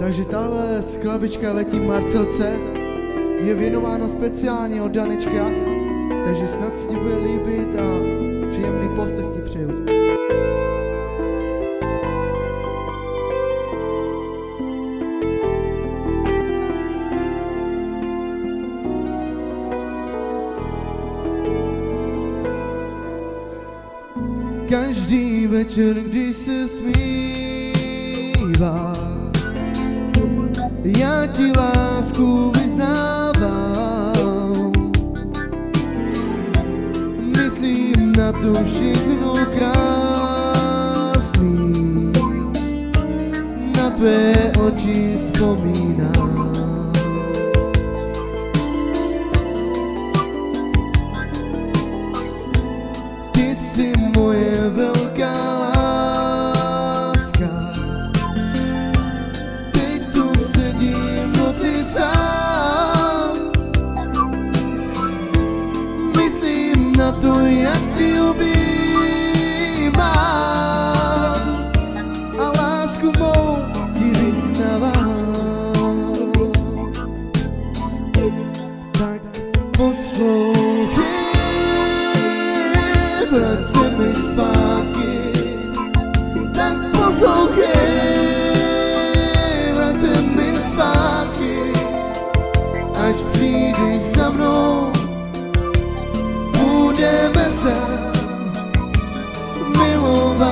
Takže tahle skladbička letí Marcelce, je věnována speciálně od Danečka, takže snad se ti bude líbit a příjemný poslech ti přeju. Každý večer, když se stmívá, já ti lásku vyznávám. Myslím na to všechno krásný, na tvé oči vzpomínám. Ty jsi moje velká láska, teď tu sedím v noci sám. Myslím na to, jak ty objímám a lásku mou ti vyznávám. Tak poslouchej, vrať se mi zpátky, tak poslouchej, vrať se mi zpátky, až přijdeš za mnou, budeme se milovat.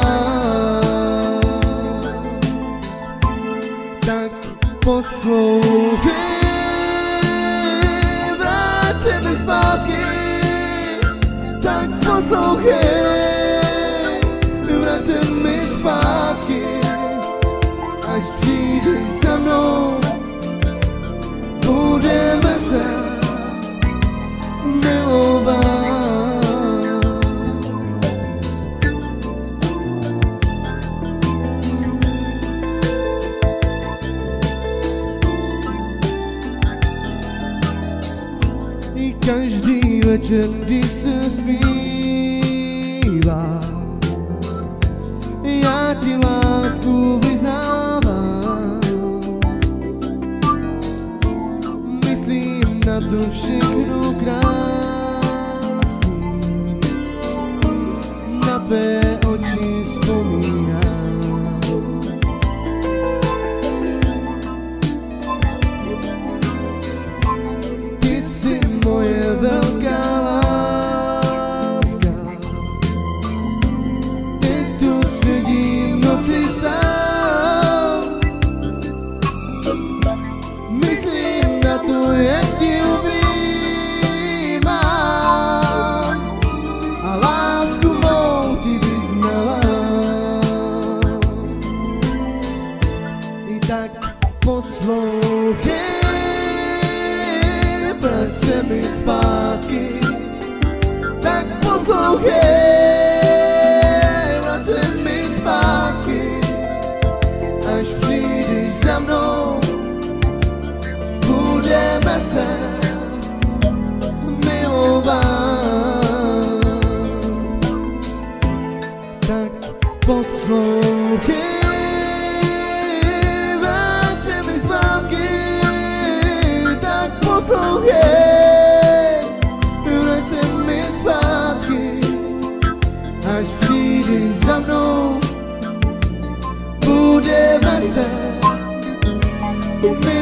Tak poslouchej, vrať se mi zpátky, tak poslouchej, vrať se mi zpátky, až přijdeš za mnou, budeme se milovat. I každý večer, když se zpívá, já ti lásku vyznávám. Myslím na to všechno krásný, na tvé oči vzpomínám. Ty jsi moje velká láska, teď tu sedím v noci sám. Myslím na to, jak ti objímám a lásku mou ti vyznávám. I tak poslouchej, vrať se mi zpátky, tak poslouchej, vrať se mi zpátky, až přijdeš za mnou, budeme se milovat. Tak poslouchej, vrať se mi zpátky, tak poslouchej, vrať se mi zpátky, až přijdeš za mnou, budeme se milovat.